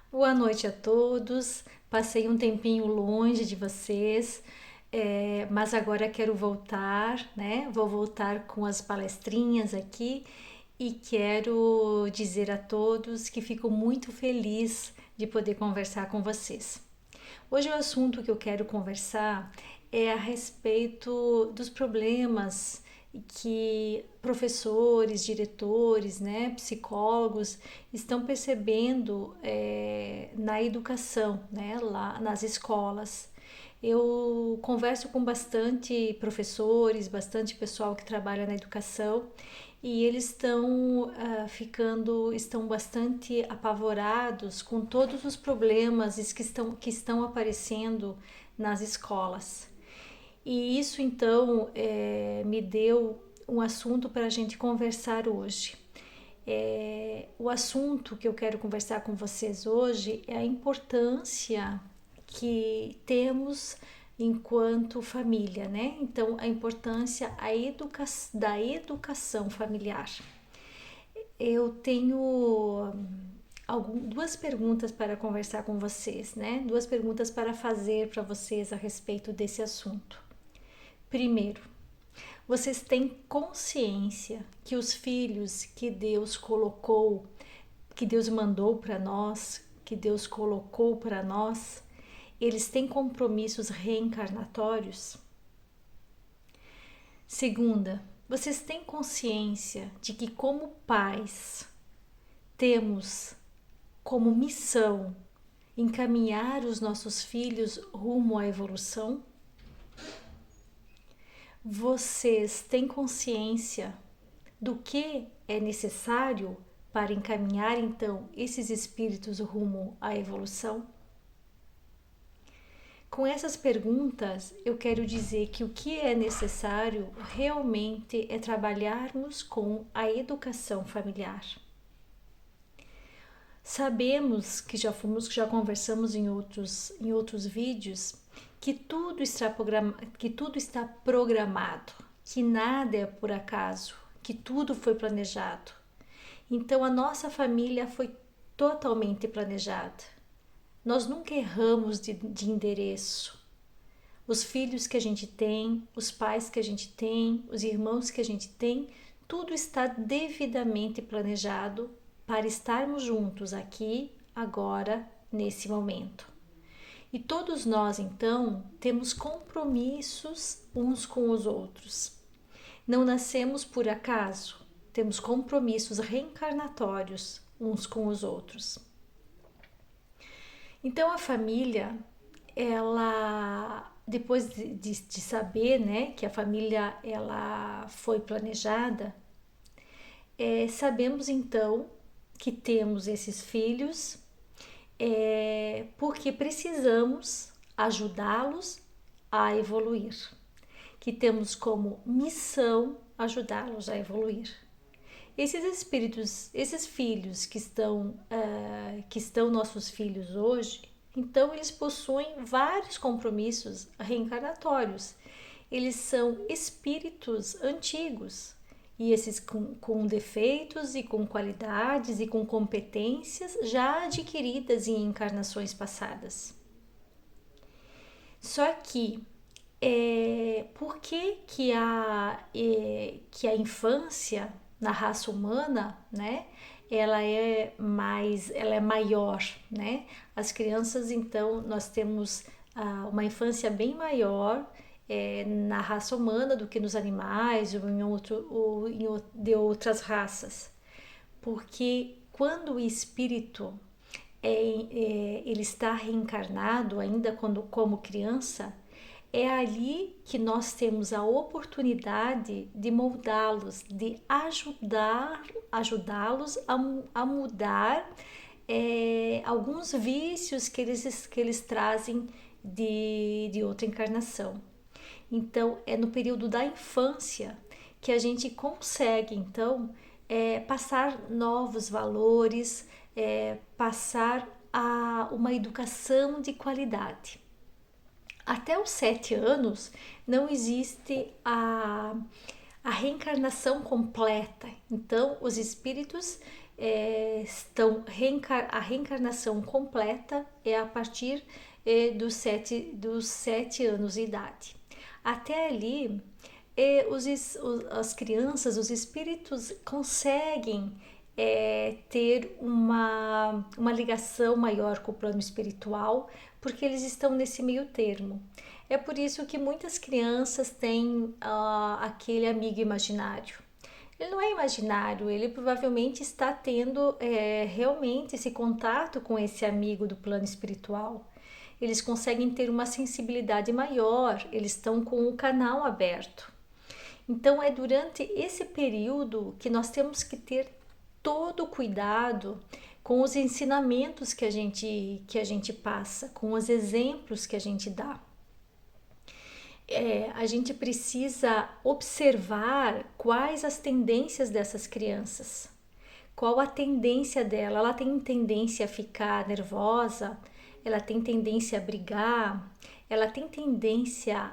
Boa noite a todos. Passei um tempinho longe de vocês, mas agora quero voltar, né? Vou voltar com as palestrinhas aqui e quero dizer a todos que fico muito feliz de poder conversar com vocês. Hoje o assunto que eu quero conversar é a respeito dos problemas que professores, diretores, né, psicólogos estão percebendo na educação, né, lá nas escolas. Eu converso com bastante professores, bastante pessoal que trabalha na educação e eles estão bastante apavorados com todos os problemas que estão aparecendo nas escolas. E isso então me deu um assunto para a gente conversar hoje. O assunto que eu quero conversar com vocês hoje é a importância que temos enquanto família, né? Então, a importância da educação familiar. Eu tenho duas perguntas para conversar com vocês, né? Duas perguntas para fazer para vocês a respeito desse assunto. Primeiro, vocês têm consciência que os filhos que Deus colocou, que Deus mandou para nós, que Deus colocou para nós, eles têm compromissos reencarnatórios? Segunda, vocês têm consciência de que, como pais, temos como missão encaminhar os nossos filhos rumo à evolução? Vocês têm consciência do que é necessário para encaminhar então esses espíritos rumo à evolução? Com essas perguntas, eu quero dizer que o que é necessário realmente é trabalharmos com a educação familiar. Sabemos que já conversamos em outros vídeos que tudo está programado, que nada é por acaso, que tudo foi planejado. Então a nossa família foi totalmente planejada. Nós nunca erramos de endereço. Os filhos que a gente tem, os pais que a gente tem, os irmãos que a gente tem, tudo está devidamente planejado para estarmos juntos aqui, agora, nesse momento. E todos nós, então, temos compromissos uns com os outros. Não nascemos por acaso, temos compromissos reencarnatórios uns com os outros. Então a família, ela depois de saber, né, que a família ela foi planejada, sabemos então que temos esses filhos porque precisamos ajudá-los a evoluir, que temos como missão ajudá-los a evoluir. Esses espíritos, esses filhos que estão nossos filhos hoje, então eles possuem vários compromissos reencarnatórios. Eles são espíritos antigos e esses com defeitos e com qualidades e com competências já adquiridas em encarnações passadas. Só que por que a infância na raça humana, né? Ela é maior, né? As crianças, então, nós temos uma infância bem maior na raça humana do que nos animais ou de outras raças, porque quando o espírito ele está reencarnado ainda como criança, é ali que nós temos a oportunidade de moldá-los, de ajudá-los a mudar alguns vícios que eles trazem de outra encarnação. Então, é no período da infância que a gente consegue, então, passar novos valores, passar uma educação de qualidade. Até os 7 anos não existe a reencarnação completa. Então, os espíritos a reencarnação completa é a partir dos 7 anos de idade. Até ali, as crianças, os espíritos conseguem ter uma ligação maior com o plano espiritual, porque eles estão nesse meio termo. É por isso que muitas crianças têm aquele amigo imaginário. Ele não é imaginário, ele provavelmente está tendo realmente esse contato com esse amigo do plano espiritual. Eles conseguem ter uma sensibilidade maior, eles estão com o canal aberto. Então é durante esse período que nós temos que ter todo o cuidado com os ensinamentos que a gente passa, com os exemplos que a gente dá. A gente precisa observar quais as tendências dessas crianças. Qual a tendência dela? Ela tem tendência a ficar nervosa? Ela tem tendência a brigar? Ela tem tendência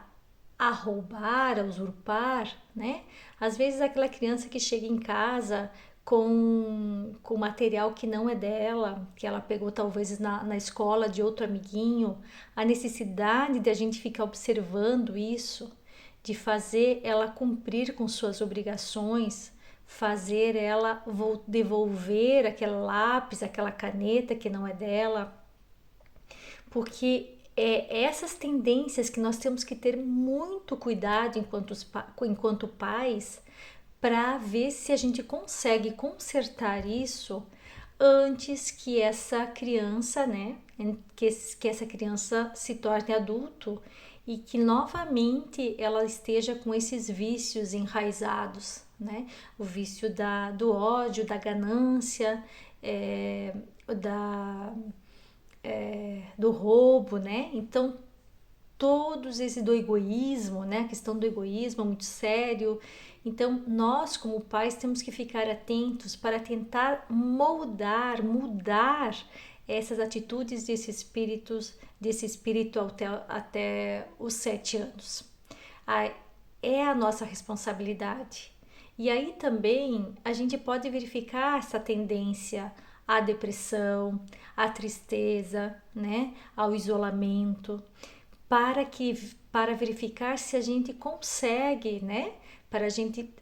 a roubar, a usurpar, né? Às vezes aquela criança que chega em casa com material que não é dela, que ela pegou talvez na escola de outro amiguinho, a necessidade de a gente ficar observando isso, de fazer ela cumprir com suas obrigações, fazer ela devolver aquele lápis, aquela caneta que não é dela, porque essas tendências que nós temos que ter muito cuidado enquanto pais, para ver se a gente consegue consertar isso antes que essa criança, né, que essa criança se torne adulto e que novamente ela esteja com esses vícios enraizados, né, o vício do ódio, da ganância, do roubo, né, então todos esse do egoísmo, né, a questão do egoísmo é muito sério. Então, nós como pais temos que ficar atentos para tentar mudar essas atitudes desse espírito até os 7 anos. É a nossa responsabilidade. E aí também a gente pode verificar essa tendência à depressão, à tristeza, né, ao isolamento, para verificar se a gente consegue, né, para a gente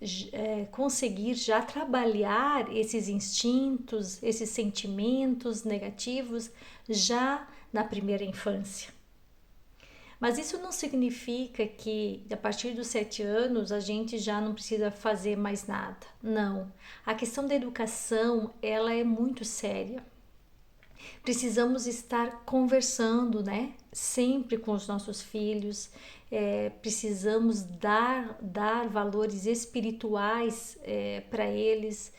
conseguir já trabalhar esses instintos, esses sentimentos negativos já na primeira infância. Mas isso não significa que a partir dos 7 anos a gente já não precisa fazer mais nada. Não. A questão da educação, ela é muito séria. Precisamos estar conversando, né? Sempre com os nossos filhos, precisamos dar valores espirituais para eles,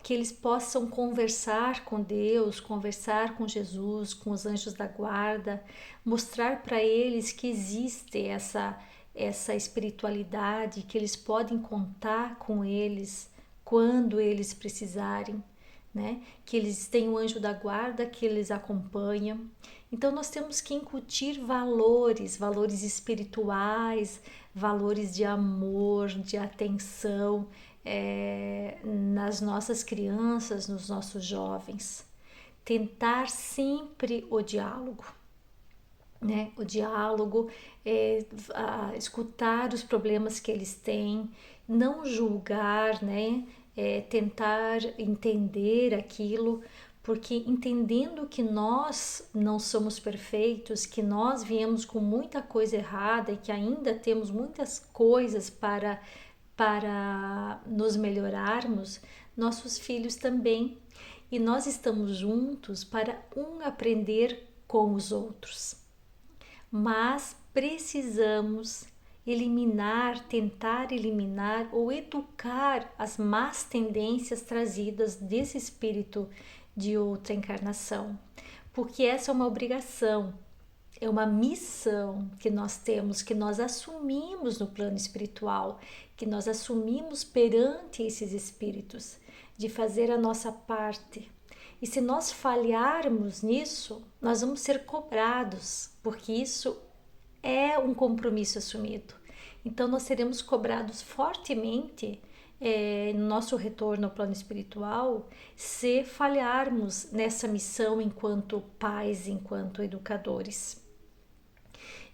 que eles possam conversar com Deus, conversar com Jesus, com os anjos da guarda, mostrar para eles que existe essa espiritualidade, que eles podem contar com eles quando eles precisarem. Né? Que eles têm um anjo da guarda que eles acompanham. Então nós temos que incutir valores espirituais, valores de amor, de atenção nas nossas crianças, nos nossos jovens. Tentar sempre o diálogo, né? O diálogo, escutar os problemas que eles têm, não julgar, né? Tentar entender aquilo, porque entendendo que nós não somos perfeitos, que nós viemos com muita coisa errada e que ainda temos muitas coisas para nos melhorarmos, nossos filhos também. E nós estamos juntos para aprender com os outros. Mas precisamos tentar eliminar ou educar as más tendências trazidas desse espírito de outra encarnação, porque essa é uma obrigação, é uma missão que nós temos, que nós assumimos no plano espiritual, que nós assumimos perante esses espíritos, de fazer a nossa parte. E se nós falharmos nisso, nós vamos ser cobrados, porque isso é um compromisso assumido. Então nós seremos cobrados fortemente no nosso retorno ao plano espiritual, se falharmos nessa missão enquanto pais, enquanto educadores.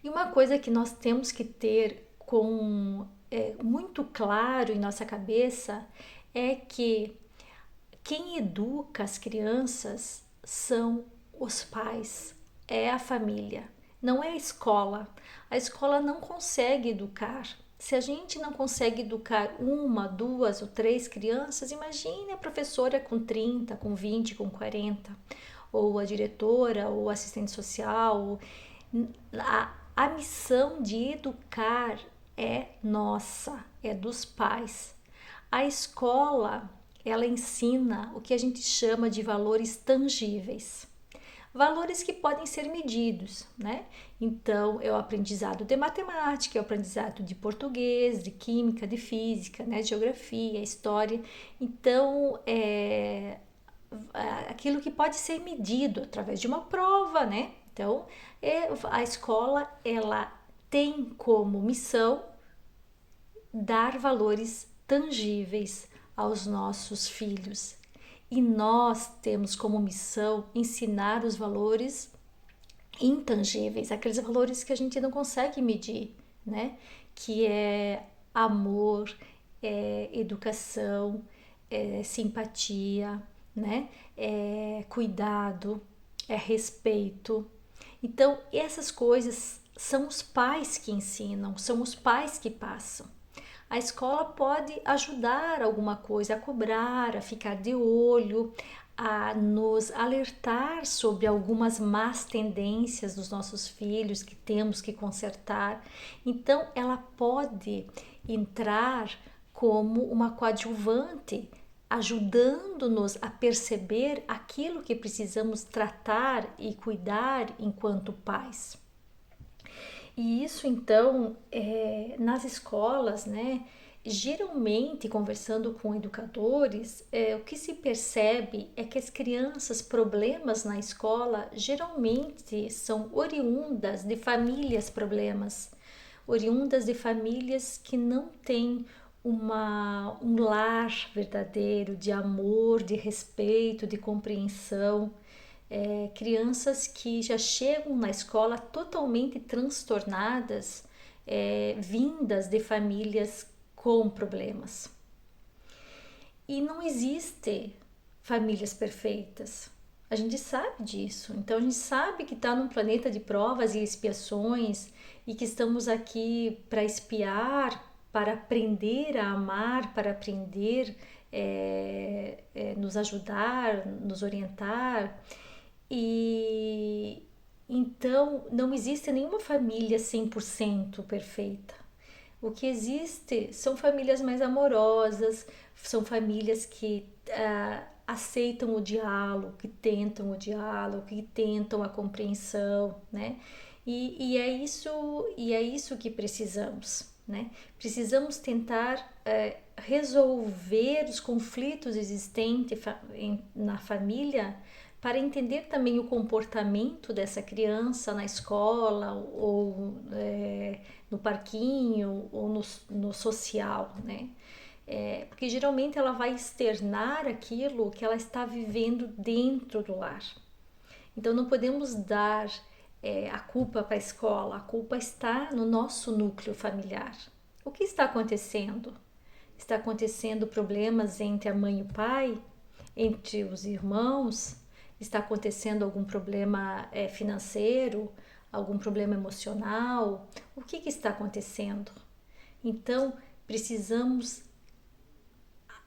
E uma coisa que nós temos que ter muito claro em nossa cabeça é que quem educa as crianças são os pais, é a família, não é a escola. A escola não consegue educar. Se a gente não consegue educar uma, duas ou três crianças, imagine a professora com 30, com 20, com 40, ou a diretora, ou assistente social. A missão de educar é nossa, é dos pais. A escola, ela ensina o que a gente chama de valores tangíveis. Valores que podem ser medidos, né? Então, é o aprendizado de matemática, é o aprendizado de português, de química, de física, né? Geografia, história. Então, é aquilo que pode ser medido através de uma prova, né? Então, a escola, ela tem como missão dar valores tangíveis aos nossos filhos. E nós temos como missão ensinar os valores intangíveis, aqueles valores que a gente não consegue medir, né? Que é amor, é educação, é simpatia, né? É cuidado, é respeito. Então, essas coisas são os pais que ensinam, são os pais que passam. A escola pode ajudar alguma coisa, a cobrar, a ficar de olho, a nos alertar sobre algumas más tendências dos nossos filhos que temos que consertar. Então, ela pode entrar como uma coadjuvante, ajudando-nos a perceber aquilo que precisamos tratar e cuidar enquanto pais. E isso então, nas escolas, né? Geralmente, conversando com educadores, o que se percebe é que as crianças, problemas na escola, geralmente são oriundas de famílias problemas, oriundas de famílias que não têm um lar verdadeiro de amor, de respeito, de compreensão. Crianças que já chegam na escola totalmente transtornadas, vindas de famílias com problemas. E não existe famílias perfeitas. A gente sabe disso. Então a gente sabe que está num planeta de provas e expiações e que estamos aqui para espiar, para aprender a amar, para aprender nos ajudar, nos orientar. E então não existe nenhuma família 100% perfeita. O que existe são famílias mais amorosas, são famílias que aceitam o diálogo, que tentam a compreensão, né? E é isso que precisamos, né? Precisamos tentar resolver os conflitos existentes na família para entender também o comportamento dessa criança na escola ou no parquinho ou no social, né? Porque geralmente ela vai externar aquilo que ela está vivendo dentro do lar. Então não podemos dar a culpa para a escola, a culpa está no nosso núcleo familiar. O que está acontecendo? Está acontecendo problemas entre a mãe e o pai, entre os irmãos? Está acontecendo algum problema financeiro, algum problema emocional? O que está acontecendo? Então, precisamos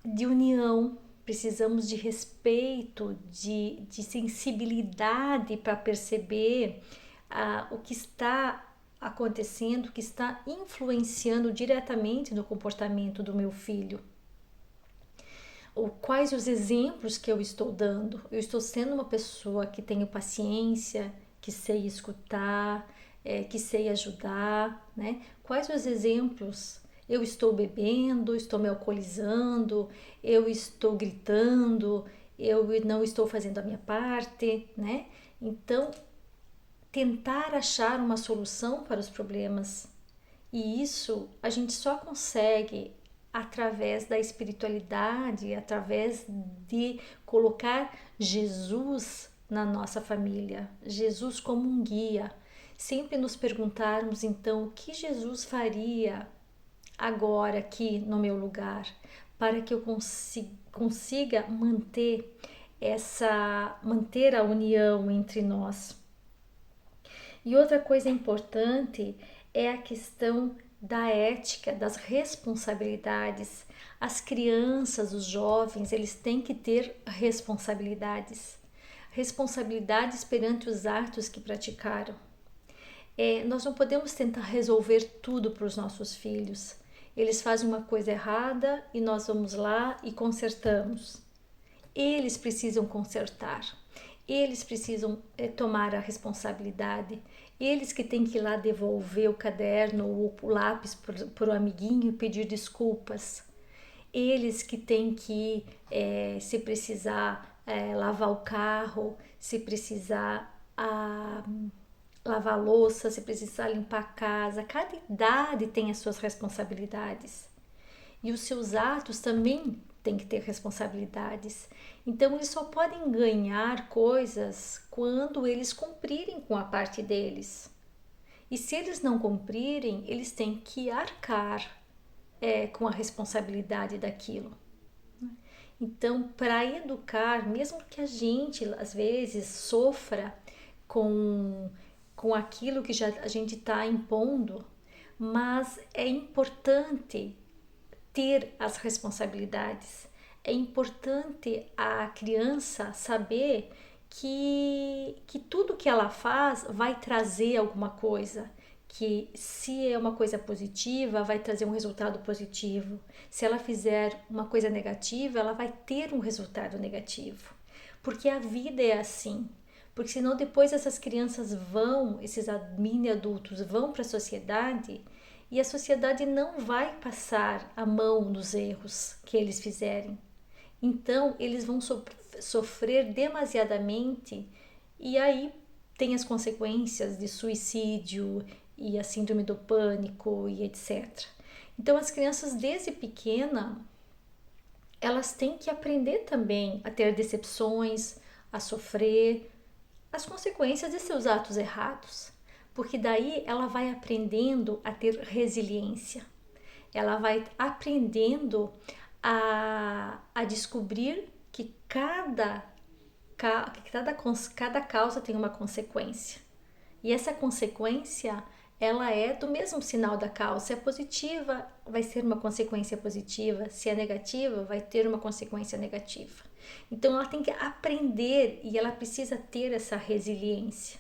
de união, precisamos de respeito, de sensibilidade para perceber o que está acontecendo, o que está influenciando diretamente no comportamento do meu filho. Ou quais os exemplos que eu estou dando? Eu estou sendo uma pessoa que tenho paciência, que sei escutar, que sei ajudar, né? Quais os exemplos? Eu estou bebendo, estou me alcoolizando, eu estou gritando, eu não estou fazendo a minha parte, né? Então, tentar achar uma solução para os problemas. E isso a gente só consegue através da espiritualidade, através de colocar Jesus na nossa família, Jesus como um guia. Sempre nos perguntarmos então o que Jesus faria agora aqui no meu lugar, para que eu consiga manter a união entre nós. E outra coisa importante é a questão da ética, das responsabilidades. As crianças, os jovens, eles têm que ter responsabilidades. Responsabilidades perante os atos que praticaram. Nós não podemos tentar resolver tudo para os nossos filhos. Eles fazem uma coisa errada e nós vamos lá e consertamos. Eles precisam consertar. Eles precisam tomar a responsabilidade. Eles que têm que ir lá devolver o caderno ou o lápis para o amiguinho e pedir desculpas. Eles que têm que ir, se precisar, lavar o carro, se precisar lavar a louça, se precisar limpar a casa. Cada idade tem as suas responsabilidades. E os seus atos também têm que ter responsabilidades. Então, eles só podem ganhar coisas quando eles cumprirem com a parte deles. E se eles não cumprirem, eles têm que arcar com a responsabilidade daquilo. Então, para educar, mesmo que a gente, às vezes, sofra com aquilo que a gente está impondo, mas é importante ter as responsabilidades. É importante a criança saber que tudo que ela faz vai trazer alguma coisa, que se é uma coisa positiva, vai trazer um resultado positivo. Se ela fizer uma coisa negativa, ela vai ter um resultado negativo. Porque a vida é assim. Porque senão depois essas crianças esses mini adultos vão para a sociedade e a sociedade não vai passar a mão nos erros que eles fizerem. Então eles vão sofrer demasiadamente e aí tem as consequências de suicídio e a síndrome do pânico e etc. Então as crianças desde pequena elas têm que aprender também a ter decepções, a sofrer as consequências de seus atos errados, porque daí ela vai aprendendo a ter resiliência, ela vai aprendendo a descobrir que cada causa tem uma consequência, e essa consequência ela é do mesmo sinal da causa. Se é positiva, vai ser uma consequência positiva. Se é negativa, vai ter uma consequência negativa. Então ela tem que aprender e ela precisa ter essa resiliência.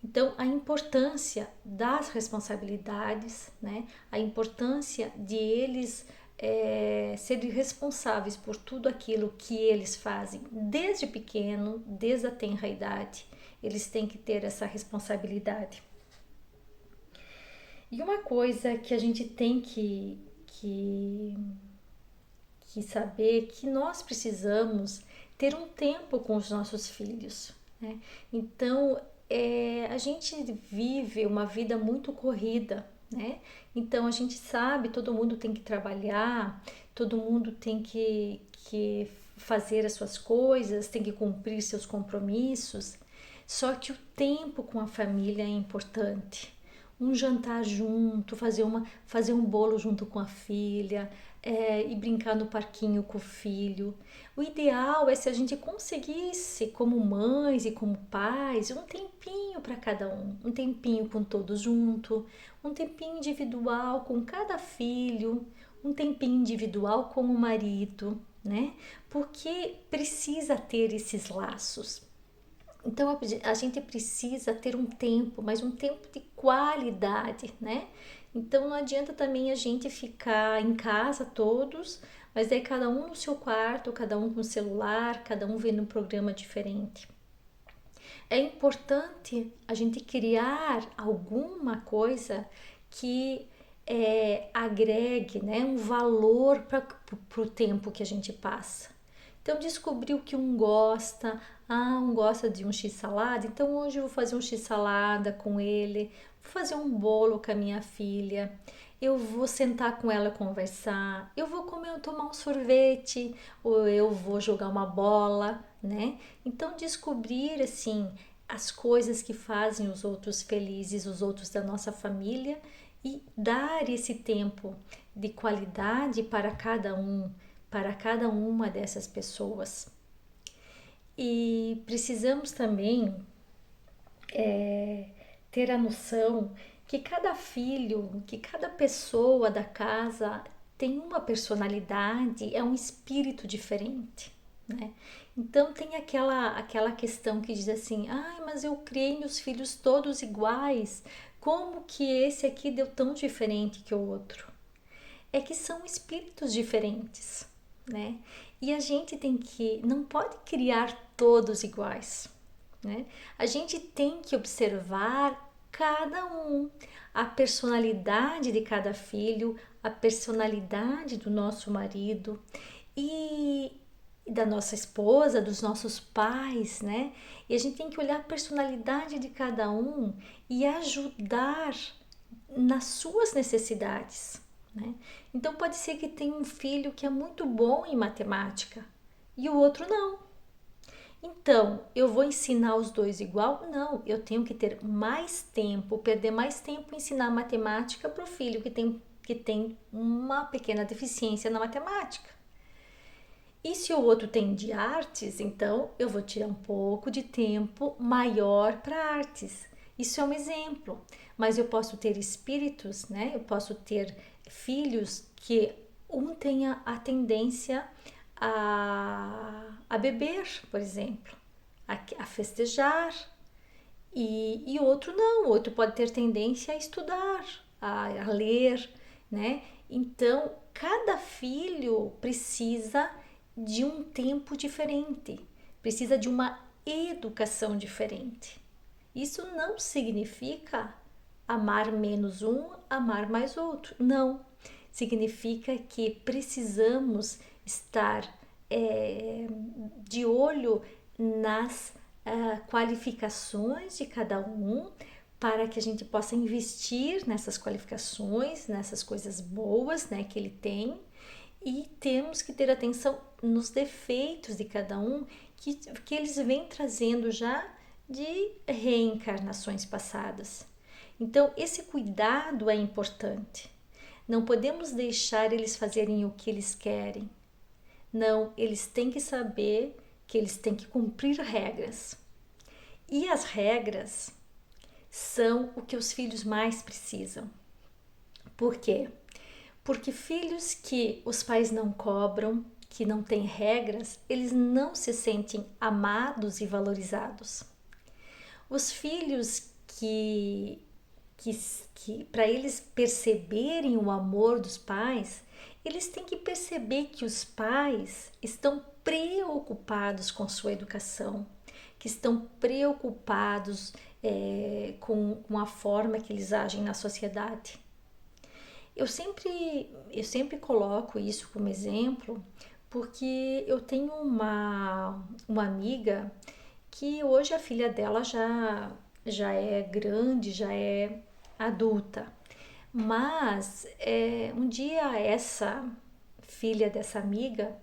Então a importância das responsabilidades, né? A importância de eles serem responsáveis por tudo aquilo que eles fazem desde pequeno, desde a tenra idade. Eles têm que ter essa responsabilidade. E uma coisa que a gente tem que saber que nós precisamos ter um tempo com os nossos filhos, né? Então, a gente vive uma vida muito corrida, né? Então, a gente sabe, todo mundo tem que trabalhar, todo mundo tem que fazer as suas coisas, tem que cumprir seus compromissos, só que o tempo com a família é importante. Um jantar junto, fazer um bolo junto com a filha, e brincar no parquinho com o filho. O ideal é se a gente conseguisse, como mães e como pais, um tempinho para cada um tempinho com todos junto, um tempinho individual com cada filho, um tempinho individual com o marido, né? Porque precisa ter esses laços. Então a gente precisa ter um tempo, mas um tempo de qualidade, né? Então não adianta também a gente ficar em casa todos, mas daí cada um no seu quarto, cada um com o celular, cada um vendo um programa diferente. É importante a gente criar alguma coisa que agregue, né, um valor para o tempo que a gente passa. Então descobrir o que um gosta. Um gosta de um x-salada, então hoje eu vou fazer um x-salada com ele, vou fazer um bolo com a minha filha. eu vou sentar com ela conversar, eu vou tomar um sorvete, ou eu vou jogar uma bola, né? Então descobrir assim as coisas que fazem os outros felizes, os outros da nossa família e dar esse tempo de qualidade para cada uma dessas pessoas. E precisamos também ter a noção que cada filho, que cada pessoa da casa tem uma personalidade, é um espírito diferente, né? Então tem aquela questão que diz assim: "Ai, mas eu criei meus filhos todos iguais. Como que esse aqui deu tão diferente que o outro?" É que são espíritos diferentes, né? E a gente não pode criar todos iguais, né? A gente tem que observar cada um, a personalidade de cada filho, a personalidade do nosso marido e da nossa esposa, dos nossos pais, né? E a gente tem que olhar a personalidade de cada um e ajudar nas suas necessidades, né? Então pode ser que tenha um filho que é muito bom em matemática e o outro não. Então, eu vou ensinar os dois igual? Não, eu tenho que ter mais tempo, perder mais tempo em ensinar matemática para o filho que tem uma pequena deficiência na matemática. E se o outro tem de artes, então eu vou tirar um pouco de tempo maior para artes. Isso é um exemplo. Mas eu posso ter espíritos, né? Eu posso ter filhos que um tenha a tendência a beber, por exemplo, a festejar, e outro não, o outro pode ter tendência a estudar, a ler, né? Então, cada filho precisa de um tempo diferente, precisa de uma educação diferente. Isso não significa amar menos um, amar mais outro. Não. Significa que precisamos estar de olho nas qualificações de cada um para que a gente possa investir nessas qualificações, nessas coisas boas, né, que ele tem, e temos que ter atenção nos defeitos de cada um que eles vêm trazendo já de reencarnações passadas. Então, esse cuidado é importante. Não podemos deixar eles fazerem o que eles querem. Não, eles têm que saber que eles têm que cumprir regras. E as regras são o que os filhos mais precisam. Por quê? Porque filhos que os pais não cobram, que não têm regras, eles não se sentem amados e valorizados. Os filhos que para eles perceberem o amor dos pais, eles têm que perceber que os pais estão preocupados com sua educação, que estão preocupados com a forma que eles agem na sociedade. Eu sempre coloco isso como exemplo porque eu tenho uma amiga que hoje a filha dela já é grande, já é adulta. Mas um dia essa filha dessa amiga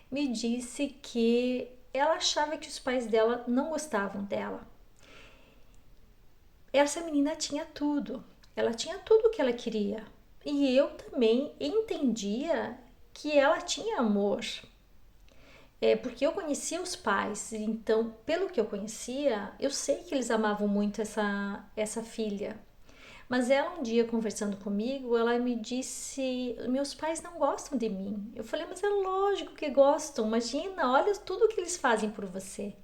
me disse que ela achava que os pais dela não gostavam dela. Essa menina tinha tudo, ela tinha tudo o que ela queria. E eu também entendia que ela tinha amor. Porque eu conhecia os pais, então, pelo que eu conhecia, eu sei que eles amavam muito essa filha. Mas ela um dia conversando comigo, ela me disse: meus pais não gostam de mim. Eu falei: mas é lógico que gostam, imagina, olha tudo que eles fazem por você.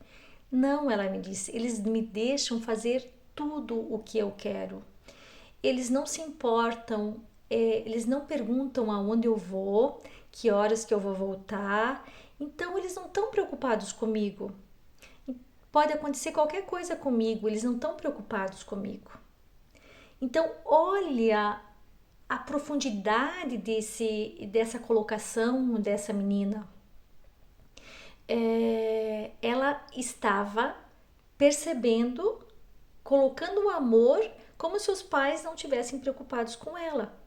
Não, ela me disse, eles me deixam fazer tudo o que eu quero. Eles não se importam, eles não perguntam aonde eu vou, que horas que eu vou voltar. Então eles não estão preocupados comigo. Pode acontecer qualquer coisa comigo, eles não estão preocupados comigo. Então olha a profundidade dessa colocação dessa menina. Ela estava percebendo, colocando o amor como se os pais não tivessem preocupados com ela.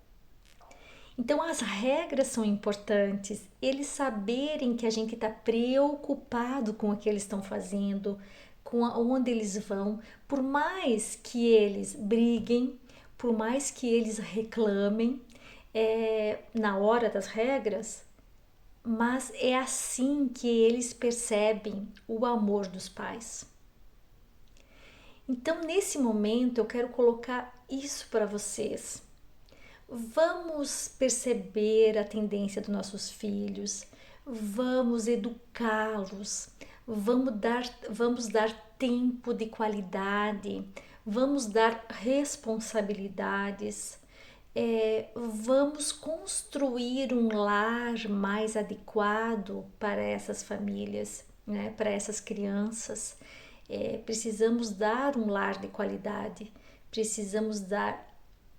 Então as regras são importantes, eles saberem que a gente está preocupado com o que eles estão fazendo, com onde eles vão, por mais que eles briguem, por mais que eles reclamem na hora das regras, mas é assim que eles percebem o amor dos pais. Então, nesse momento, eu quero colocar isso para vocês. Vamos perceber a tendência dos nossos filhos, vamos educá-los, vamos dar tempo de qualidade, vamos dar responsabilidades, vamos construir um lar mais adequado para essas famílias, né, para essas crianças. Precisamos dar um lar de qualidade, precisamos dar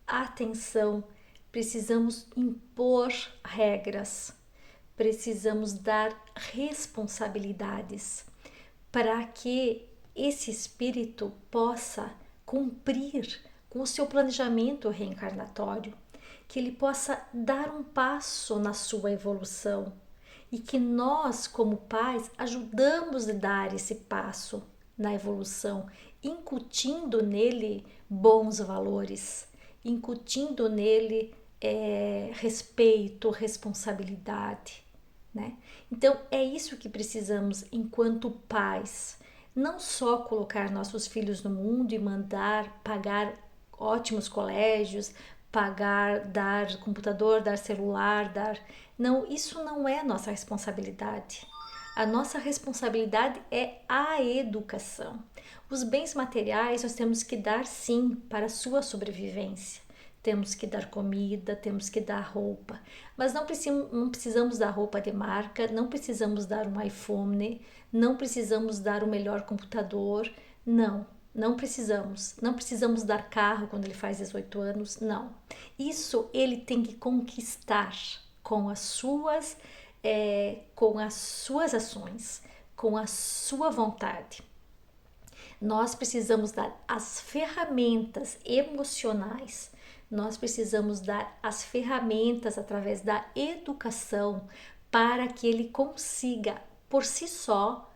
atenção, precisamos impor regras, precisamos dar responsabilidades para que esse espírito possa cumprir com o seu planejamento reencarnatório, que ele possa dar um passo na sua evolução e que nós, como pais, ajudamos a dar esse passo na evolução, incutindo nele bons valores, incutindo nele respeito, responsabilidade, né? Então é isso que precisamos enquanto pais, não só colocar nossos filhos no mundo e mandar pagar ótimos colégios, pagar, dar computador, dar celular, dar... Não, isso não é nossa responsabilidade. A nossa responsabilidade é a educação. Os bens materiais nós temos que dar sim para a sua sobrevivência. Temos que dar comida, temos que dar roupa, mas não precisamos dar roupa de marca, não precisamos dar um iPhone, não precisamos dar o melhor computador, não precisamos dar carro quando ele faz 18 anos, não. Isso ele tem que conquistar com as suas ações, com a sua vontade. Nós precisamos dar as ferramentas emocionais, nós precisamos dar as ferramentas através da educação para que ele consiga por si só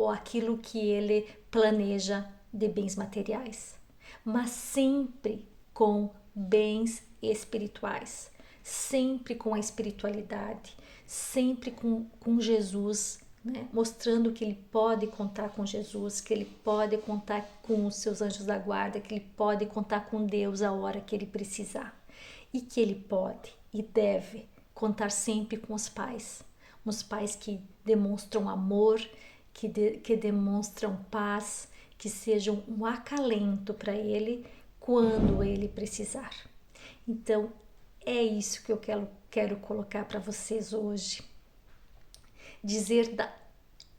aquilo que ele planeja de bens materiais, mas sempre com bens espirituais, sempre com a espiritualidade, sempre com Jesus, né? Mostrando que ele pode contar com Jesus, que ele pode contar com os seus anjos da guarda, que ele pode contar com Deus a hora que ele precisar e que ele pode e deve contar sempre com os pais que demonstram amor, que demonstram paz, que sejam um acalento para ele quando ele precisar. Então, é isso que eu quero colocar para vocês hoje. Dizer da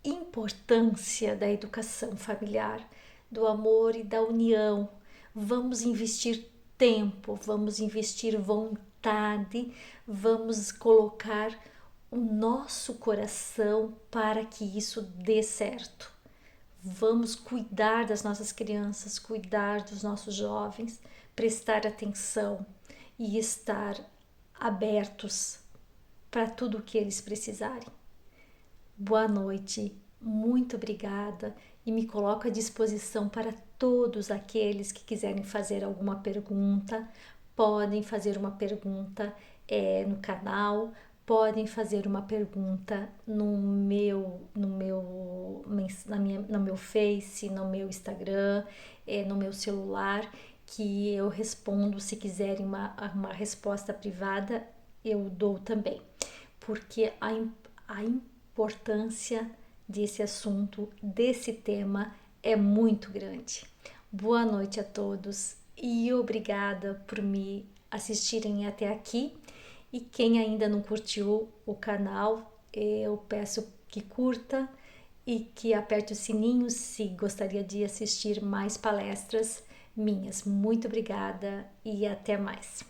importância da educação familiar, do amor e da união. Vamos investir tempo, vamos investir vontade, vamos colocar o nosso coração para que isso dê certo. Vamos cuidar das nossas crianças, cuidar dos nossos jovens, prestar atenção e estar abertos para tudo o que eles precisarem. Boa noite, muito obrigada e me coloco à disposição para todos aqueles que quiserem fazer alguma pergunta. Podem fazer uma pergunta no canal, podem fazer uma pergunta no meu Face, no meu Instagram, no meu celular, que eu respondo. Se quiserem uma resposta privada, eu dou também, porque a importância desse assunto, desse tema, é muito grande. Boa noite a todos e obrigada por me assistirem até aqui. E quem ainda não curtiu o canal, eu peço que curta e que aperte o sininho se gostaria de assistir mais palestras minhas. Muito obrigada e até mais.